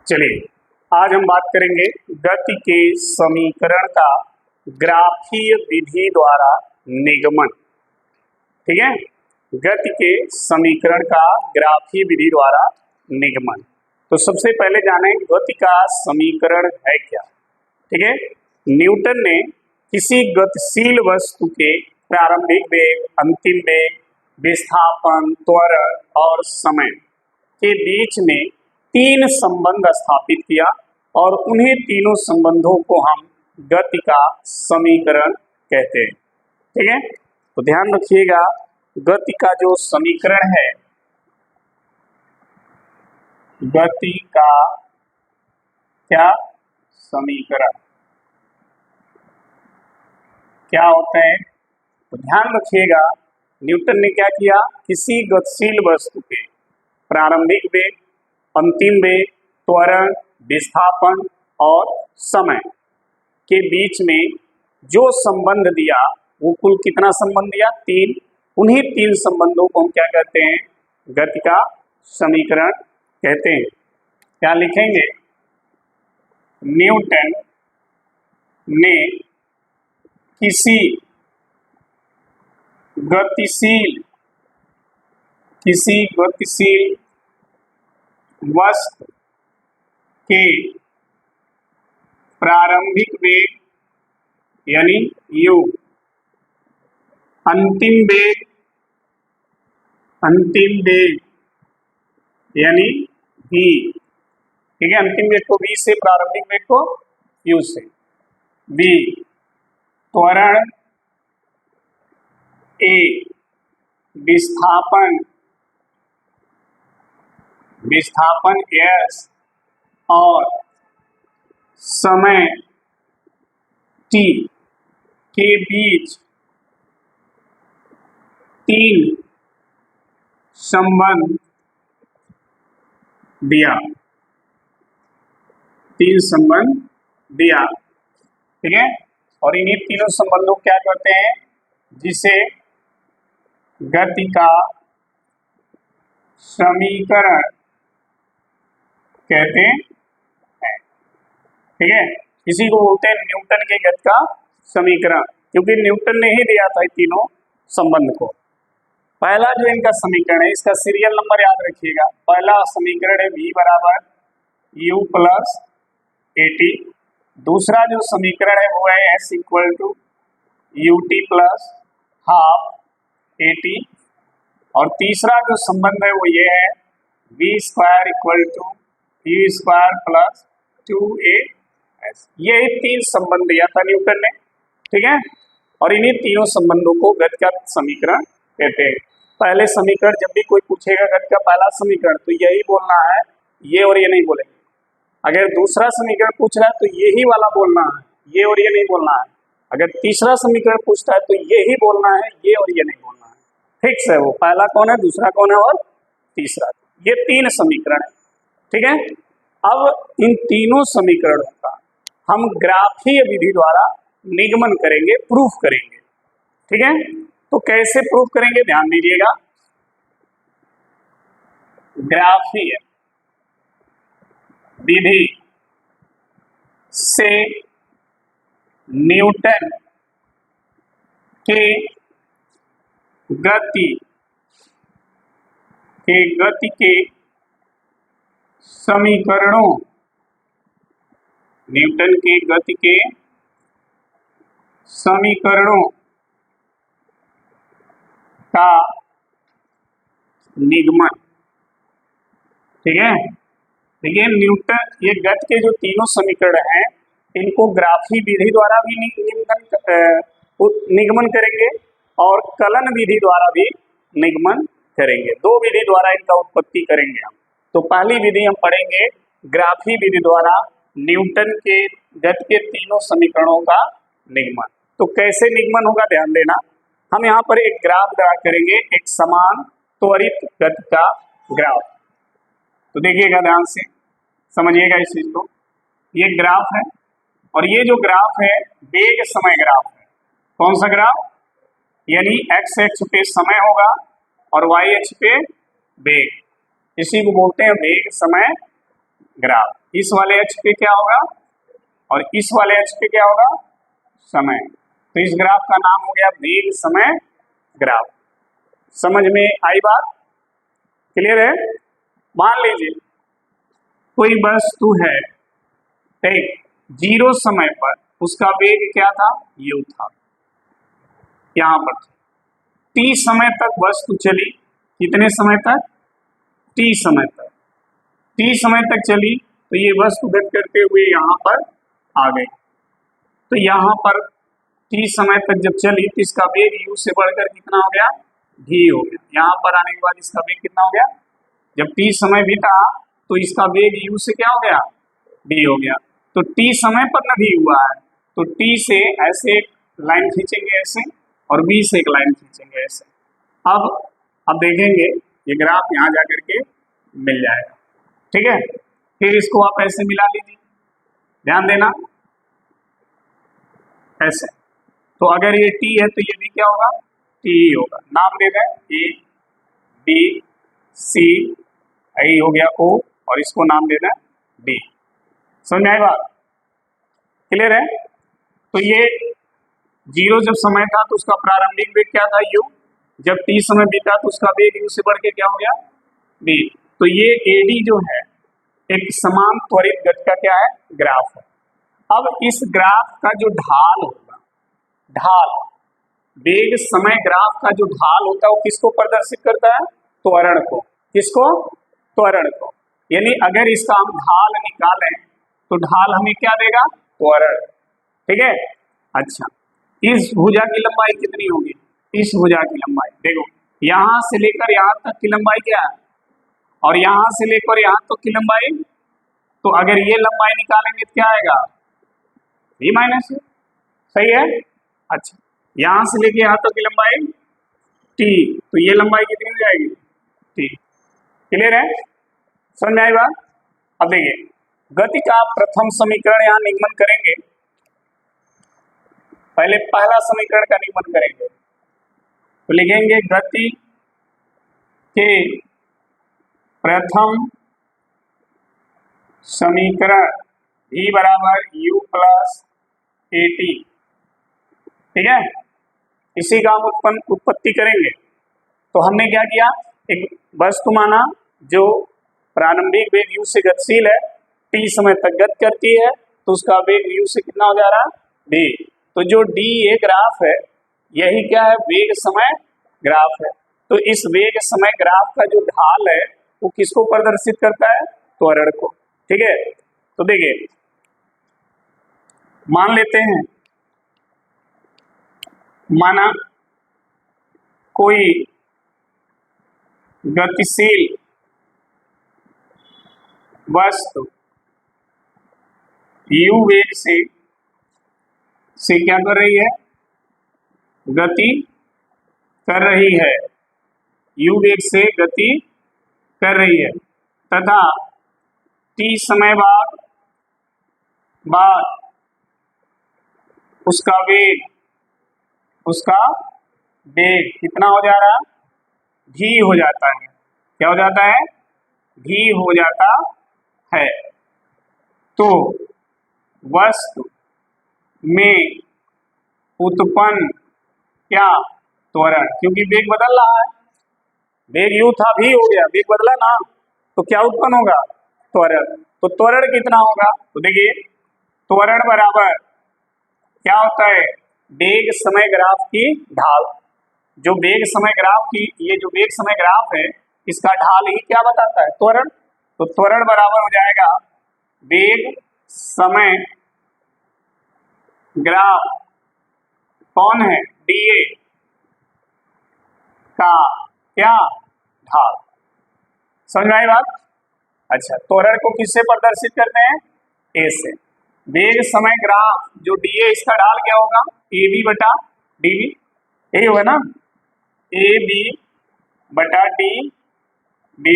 चलिए आज हम बात करेंगे गति के समीकरण का ग्राफीय विधि द्वारा निगमन। ठीक है, गति के समीकरण का ग्राफीय विधि द्वारा निगमन। तो सबसे पहले जानें गति का समीकरण है क्या। ठीक है, न्यूटन ने किसी गतिशील वस्तु के प्रारंभिक वेग, अंतिम वेग, विस्थापन, त्वरण और समय के बीच में तीन संबंध स्थापित किया और उन्हीं तीनों संबंधों को हम गति का समीकरण कहते हैं। ठीक है, तो ध्यान रखिएगा गति का जो समीकरण है, गति का क्या समीकरण क्या होता है, तो ध्यान रखिएगा न्यूटन ने क्या किया, किसी गतिशील वस्तु के प्रारंभिक वेग, अंतिम वेग, त्वरण, विस्थापन और समय के बीच में जो संबंध दिया वो कुल कितना संबंध दिया, तीन। उन्हीं तीन संबंधों को हम क्या कहते हैं, गति का समीकरण कहते हैं। क्या लिखेंगे, न्यूटन ने किसी गतिशील वस्तु के प्रारंभिक वेग यानी u, अंतिम वेग यानी v। ठीक है, अंतिम वेग को v से, प्रारंभिक वेग को u से, v, त्वरण a, विस्थापन s और समय t के बीच तीन संबंध दिया। ठीक है, और इन्हीं तीनों संबंधों को क्या कहते हैं, जिसे गति का समीकरण कहते हैं। ठीक है, इसी को बोलते हैं न्यूटन के गति का समीकरण, क्योंकि न्यूटन ने ही दिया था तीनों संबंध को। पहला जो इनका समीकरण है, इसका सीरियल नंबर याद रखिएगा। पहला समीकरण है v बराबर u प्लस at। दूसरा जो समीकरण है वो है s equal to ut plus half at। और तीसरा जो संबंध है वो ये है v square equal to u square plus 2as। ये तीन संबंध दिया था न्यूटन ने। ठीक है, और इन्हीं तीनों संबंधों को गति का समीकरण कहते हैं। पहले समीकरण जब भी कोई पूछेगा गति का पहला समीकरण, तो यही बोलना है, ये और ये नहीं बोलेंगे। अगर दूसरा समीकरण पूछ रहा है तो यही वाला बोलना है, ये और ये नहीं बोलना है। अगर तीसरा समीकरण पूछता है तो यही बोलना है, ये और ये नहीं बोलना है। फिक्स है, वो पहला कौन है, दूसरा कौन है और तीसरा। ये तीन समीकरण है। ठीक है, अब इन तीनों समीकरणों का हम ग्राफीय विधि द्वारा निगमन करेंगे, प्रूफ करेंगे। ठीक है, तो कैसे प्रूफ करेंगे, ध्यान दीजिएगा। ग्राफीय विधि से न्यूटन के गति के समीकरणों, न्यूटन के गति के समीकरणों का निगमन। ठीक है, देखिए न्यूटन, ये गति के जो तीनों समीकरण हैं इनको ग्राफी विधि द्वारा भी निगमन करेंगे और कलन विधि द्वारा भी निगमन करेंगे। दो विधि द्वारा इनका उत्पत्ति करेंगे हम। तो पहली विधि हम पढ़ेंगे ग्राफी विधि द्वारा न्यूटन के गति के तीनों समीकरणों का निगमन। तो कैसे निगमन होगा, ध्यान देना। हम यहाँ पर एक ग्राफ ड्रा करेंगे, एक समान त्वरित गति का ग्राफ। तो देखिएगा, ध्यान से समझिएगा इस चीज को। ये ग्राफ है और ये जो ग्राफ है वेग समय ग्राफ है। कौन सा ग्राफ, यानी एक्स अक्ष पे समय होगा और वाई अक्ष पे वेग। इसी को बोलते हैं वेग समय ग्राफ। इस वाले अक्ष पे क्या होगा और इस वाले अक्ष पे क्या होगा, समय। तो इस ग्राफ का नाम हो गया वेग समय ग्राफ। समझ में आई बात, क्लियर है। मान लीजिए कोई वस्तु है, ठीक, जीरो समय पर उसका वेग क्या था, u था, यहां पर t समय तक वस्तु चली, कितने समय तक, t समय तक, t समय तक चली, तो ये वस्तु गति करते हुए यहाँ पर आ गई। तो यहाँ पर t समय तक जब चली तो इसका वेग u से बढ़कर कितना हो गया, v हो गया। यहाँ पर आने के बाद इसका वेग कितना हो गया, जब t समय बीता तो इसका वेग u से क्या हो गया, v हो गया। तो t समय पर न v हुआ है, तो t से ऐसे एक लाइन खींचेंगे ऐसे, और v से एक लाइन खींचेंगे ऐसे। अब देखेंगे ये ग्राफ यहाँ जा करके मिल जाएगा, ठीक है। फिर इसको आप ऐसे मिला लीजिए, ध्यान देना ऐसे। तो अगर ये t है तो ये भी क्या होगा, t ही होगा। नाम दे दें A B C, आई हो गया O, और इसको नाम दे दें D। समझ में आई बात, क्लियर है। तो ये जीरो जब समय था तो उसका प्रारंभिक वेग क्या था, u। जब t समय बीता तो उसका वेग u से बढ़ के क्या हो गया, v। तो ये AD जो है एक समान त्वरित गति का क्या है, ग्राफ है। अब इस ग्राफ का जो ढाल होगा, ढाल, वेग समय ग्राफ का जो ढाल होता है वो किसको प्रदर्शित करता है, त्वरण को। किसको, त्वरण को। यानी अगर इसका हम ढाल निकालें तो ढाल हमें क्या देगा, त्वरण, ठीक है। अच्छा, इस भुजा की लंबाई कितनी होगी, इस भुजा की लंबाई देखो, यहां से लेकर यहां तक की लंबाई क्या है, और यहां से लेकर यहां तक की लंबाई। तो अगर ये लंबाई निकालेंगे तो क्या आएगा, v माइनस, सही है। अच्छा, यहां से लेके यहां तक की लंबाई t, तो ये लंबाई कितनी हो जाएगी, t। क्लियर है, समझ में आई बात। अब देखिए गति का प्रथम समीकरण यहां निगमन करेंगे। पहले पहला समीकरण का निगमन करेंगे तो लिखेंगे गति के प्रथम समीकरण v बराबर u प्लस at, ठीक है। इसी का हम उत्पत्ति करेंगे। तो हमने क्या किया, एक वस्तु माना जो प्रारंभिक वेग u से गतिशील है, t समय तक गति करती है, तो उसका वेग u से कितना हो जा रहा है, d। तो जो d ये ग्राफ है, यही क्या है, वेग समय ग्राफ है। तो इस वेग समय ग्राफ का जो ढाल है वो किसको प्रदर्शित करता है, त्वरण को, ठीक है। तो देखिए मान लेते हैं, माना कोई गतिशील वस्तु u वेग से क्या कर रही है, गति कर रही है, u वेग से गति कर रही है, तथा t समय बाद उसका वेग कितना हो जा रहा, v हो जाता है। क्या हो जाता है, v हो जाता है। तो वस्तु में उत्पन्न क्या, त्वरण, क्योंकि वेग बदल रहा है, वेग u था v हो गया, वेग बदला ना, तो क्या उत्पन्न होगा, त्वरण। तो त्वरण कितना होगा, तो देखिए त्वरण बराबर क्या होता है, वेग समय ग्राफ की ढाल। जो वेग समय ग्राफ की, ये जो वेग समय ग्राफ है इसका ढाल ही क्या बताता है, त्वरण। तो त्वरण बराबर हो जाएगा वेग समय ग्राफ कौन है, dA का क्या, ढाल। समझ में आई बात। अच्छा, त्वरण को किससे प्रदर्शित करते हैं, a से। वेग समय ग्राफ जो dA, इसका ढाल क्या होगा, AB बटा dB, यही होगा ना, AB बटा dB,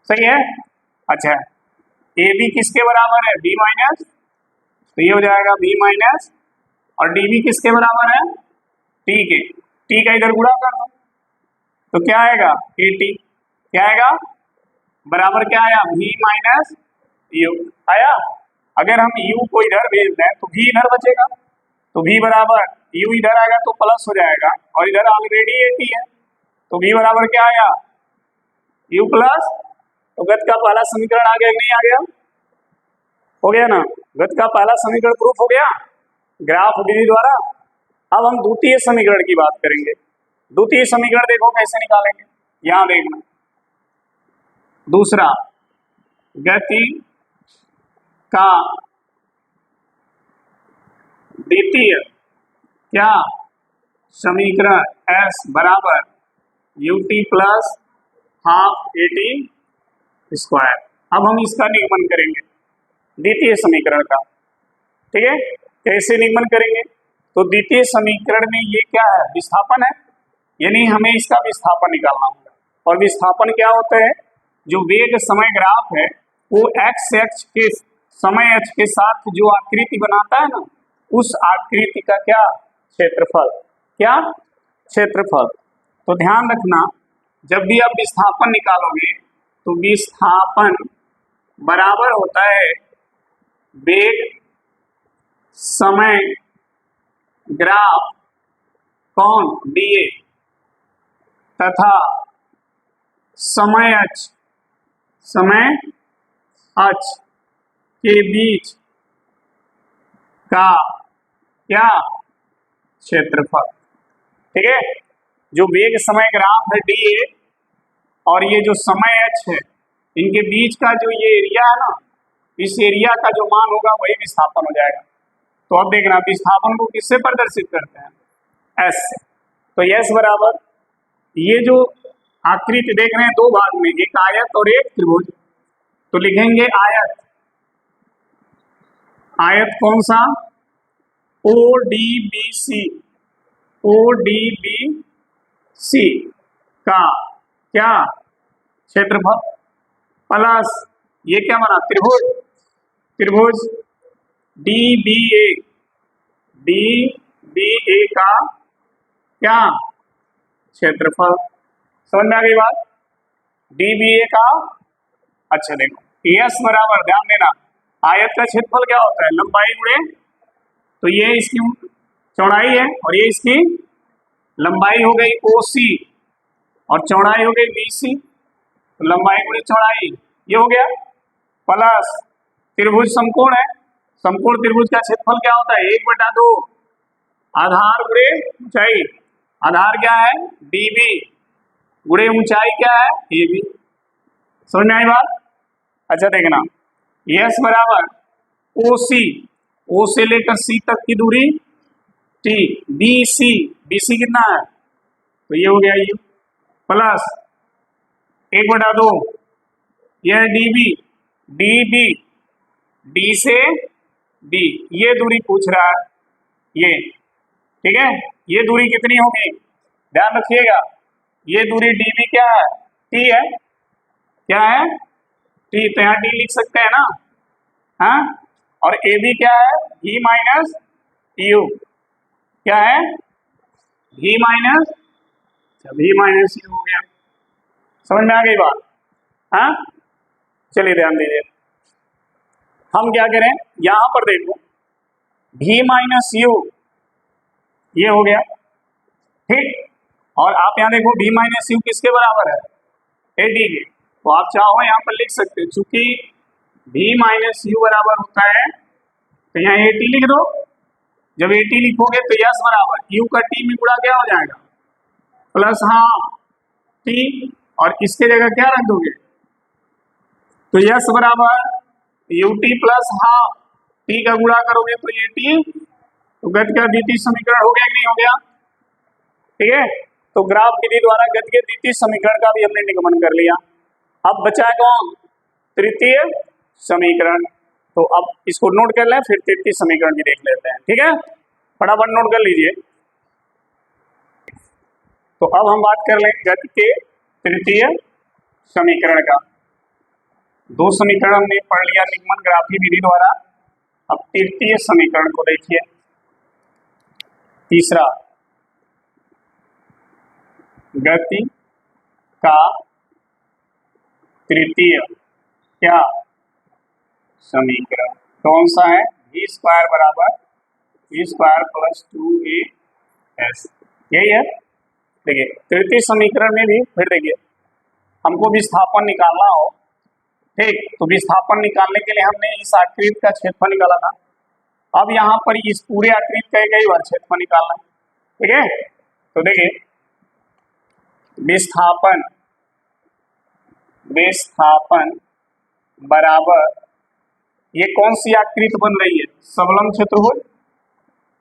सही है। अच्छा, AB किसके बराबर है, B माइनस, तो ये हो जाएगा B माइनस, और dB किसके बराबर है, T के, T का इधर गुणा कर दो तो क्या आएगा, AT, क्या आएगा, बराबर क्या आया, V माइनस यू आया। अगर हम यू को इधर भेज दें तो भी इधर बचेगा, तो भी बराबर यू इधर आएगा तो प्लस हो जाएगा, और इधर ऑलरेडी 80 है तो भी बराबर क्या आया, यू प्लस। तो गत का पहला समीकरण आ गया कि नहीं आ गया, हो गया ना। गत का पहला समीकरण प्रूफ हो गया ग्राफ विधि द्वारा। अब हम द्वितीय समीकरण की बात करेंगे। द्वितीय समीकरण देखो कैसे निकालेंगे, यहां देखना। दूसरा, गति का द्वितीय क्या समीकरण S बराबर ut plus half eighty square. अब हम इसका निगमन करेंगे द्वितीय समीकरण का, ठीक है। कैसे निगमन करेंगे, तो द्वितीय समीकरण में ये क्या है, विस्थापन है, यानी हमें इसका विस्थापन निकालना होगा। और विस्थापन क्या होता है, जो वेग समय ग्राफ है वो एक्स अक्ष के समय अक्ष के साथ जो आकृति बनाता है ना, उस आकृति का क्या, क्षेत्रफल, क्या, क्षेत्रफल। तो ध्यान रखना, जब भी आप विस्थापन निकालोगे तो विस्थापन बराबर होता है वेग समय ग्राफ कौन, डीए, तथा समय अक्ष के बीच का क्या, क्षेत्रफल, ठीक है। जो वेग समय ग्राफ है डीए और ये जो समय अक्ष है, इनके बीच का जो ये एरिया है ना, इस एरिया का जो मान होगा वही विस्थापन हो जाएगा। तो अब देखना विस्थापन को किससे प्रदर्शित करते हैं, एस से। तो एस बराबर ये जो आकृति देख रहे हैं दो भाग में, एक आयत और एक त्रिभुज, तो लिखेंगे आयत, आयत कौन सा, O D B C, O D B C का क्या, क्षेत्रफल, प्लस ये क्या बना, त्रिभुज, त्रिभुज डी बी ए का क्या, क्षेत्रफल। समझ में आ गई बात, डी बी ए का। अच्छा देखो, एस बराबर, ध्यान देना, आयत का क्षेत्रफल क्या होता है, लंबाई गुणे, तो ये इसकी चौड़ाई है और ये इसकी लंबाई हो गई OC और चौड़ाई हो गई BC, तो लंबाई गुणे चौड़ाई ये हो गया, प्लस त्रिभुज समकोण है, समकोण त्रिभुज का क्षेत्रफल क्या होता है, 1/2 आधार गुणे ऊंचाई, आधार क्या है DB गुणे ऊंचाई क्या है AB। समझ में आई बात। अच्छा देखना, S बराबर OC, O से लेकर C तक की दूरी T, BC कितना है, तो ये हो गया U, प्लस 1/2 यह DB D से B, ये दूरी पूछ रहा है ये, ठीक है। ये दूरी कितनी होगी, ध्यान रखिएगा, ये दूरी DB क्या है, T है, क्या है T, तो यहाँ T लिख सकते हैं ना, हाँ। और AB क्या है, V माइनस U, क्या है V माइनस U हो गया। समझ में आ गई बात, हाँ। चलिए ध्यान दीजिए, हम क्या करें, यहां पर देखो V माइनस U ये हो गया, ठीक। और आप यहाँ देखो V माइनस U किसके बराबर है, AD के, तो आप चाहो यहाँ पर लिख सकते हो, चूंकि V माइनस U बराबर होता है तो यहाँ AT लिख दो। जब AT लिखोगे तो यस बराबर U का T में गुणा क्या हो जाएगा, प्लस हाफ T, और इसके जगह क्या रख दोगे, तो यस बराबर UT प्लस हाफ T का गुणा करोगे तो AT, तो गति का द्वितीय समीकरण हो गया कि नहीं हो गया, ठीक है। तो ग्राफ विधि द्वारा गति के द्वितीय समीकरण का भी हमने निगमन कर लिया। अब बचा कौन, तृतीय समीकरण। तो अब इसको नोट कर लें, फिर तृतीय समीकरण भी देख लेते हैं, ठीक है, फटाफट नोट कर लीजिए। तो अब हम बात कर लें गति के तृतीय समीकरण का। दो समीकरण हमने पढ़ लिया निगमन ग्राफी विधि द्वारा, अब तृतीय समीकरण को देखिए। तीसरा, गति का तृतीय क्या समीकरण कौन सा है? v स्क्वायर बराबर v स्क्वायर प्लस 2as, यही है। देखिए तृतीय समीकरण में भी फिर देखिए हमको विस्थापन निकालना हो, ठीक, तो विस्थापन निकालने के लिए हमने इस आकृति का क्षेत्रफल निकाला था। अब यहाँ पर इस पूरे आकृति का कई बार क्षेत्रफल निकालना है, ठीक है। तो देखिए विस्थापन बराबर ये कौन सी आकृति बन रही है? समलंब चतुर्भुज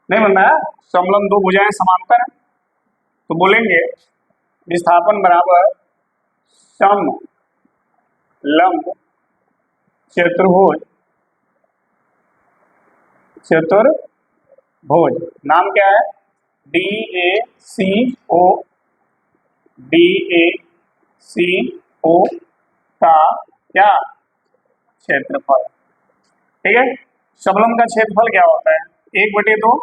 नहीं बन रहा है, समलंब दो भुजाएं समांतर है, तो बोलेंगे विस्थापन बराबर समलंब चतुर्भुज नाम क्या है? DACO का क्या? क्षेत्रफल, ठीक है। समलंब का क्षेत्रफल क्या होता है? 1/2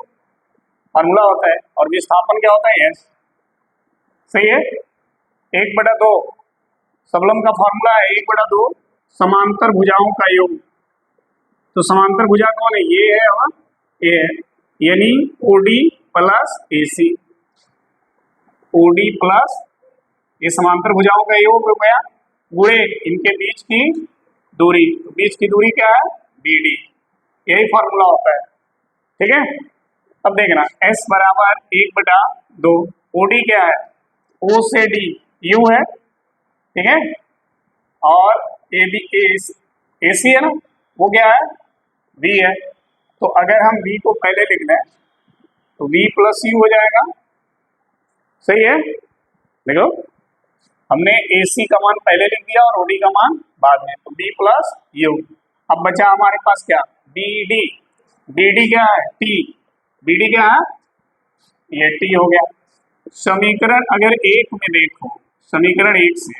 फॉर्मूला होता है, और विस्थापन क्या होता है? S, सही है। 1/2 समलंब का फॉर्मूला है 1/2 समांतर भुजाओं का योग। तो समांतर भुजा कौन है? ये है और ये है, यानी OD plus AC, OD plus ये समांतर भुजाओं का योग हो गया गुणे इनके बीच की दूरी, तो बीच की दूरी क्या है? BD, यही फॉर्मूला होता है, ठीक है। अब देखना S बराबर 1/2, OD क्या है? O से D U है, ठीक है, और AC है ना, वो क्या है? V है। तो अगर हम V को पहले लिख लें तो V प्लस U हो जाएगा, सही है। देखो हमने AC का मान पहले लिख दिया और OD का मान बाद में, तो V प्लस U। अब बचा हमारे पास क्या? BD, BD क्या है? T, BD क्या है? ये T हो गया। समीकरण अगर 1 में देखो, समीकरण 1 से,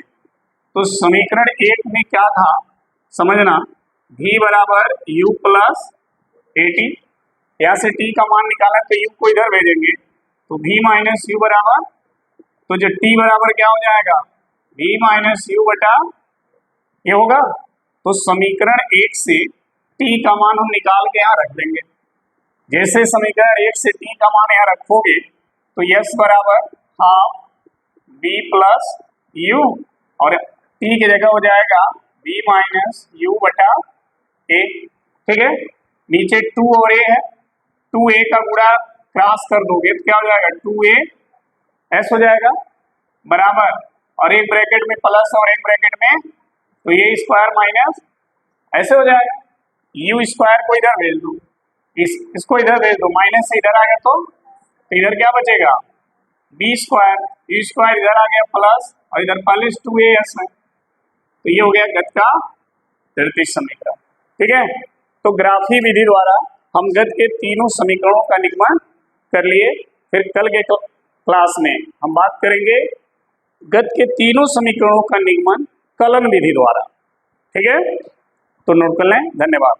तो समीकरण 1 में क्या था समझना, V बराबर U प्लस AT, यहाँ से T का मान निकाला तो U को इधर भेजेंगे, तो V माइनस U बराबर, तो जो T बराबर क्या हो जाएगा? V माइनस U बटा ये होगा। तो समीकरण 1 से T का मान हम निकाल के यहाँ रख देंगे। जैसे समीकरण 1 से T का मान यहाँ रखोगे तो S बराबर हाफ V प्लस U, और T की जगह हो जाएगा V माइनस U बटा A, ठीक है। नीचे 2 और A है, 2A का गुणा क्रॉस कर दोगे तो क्या हो जाएगा? 2AS हो जाएगा बराबर, और एक ब्रैकेट में प्लस और एक ब्रैकेट में, तो ये स्क्वायर माइनस ऐसे हो जाएगा। U स्क्वायर को इधर भेज दो, इसको इधर भेज दो, माइनस से इधर आ गया तो इधर क्या बचेगा? B स्क्वायर, U स्क्वायर इधर आ गया प्लस, और इधर प्लस 2AS है, तो ये हो गया गत का तृतीय समीकरण, ठीक है। तो ग्राफी विधि द्वारा हम गत के तीनों समीकरणों का निगमन कर लिए। फिर कल के क्लास में हम बात करेंगे गत के तीनों समीकरणों का निगमन कलन विधि द्वारा, ठीक है। तो नोट कर लें। धन्यवाद।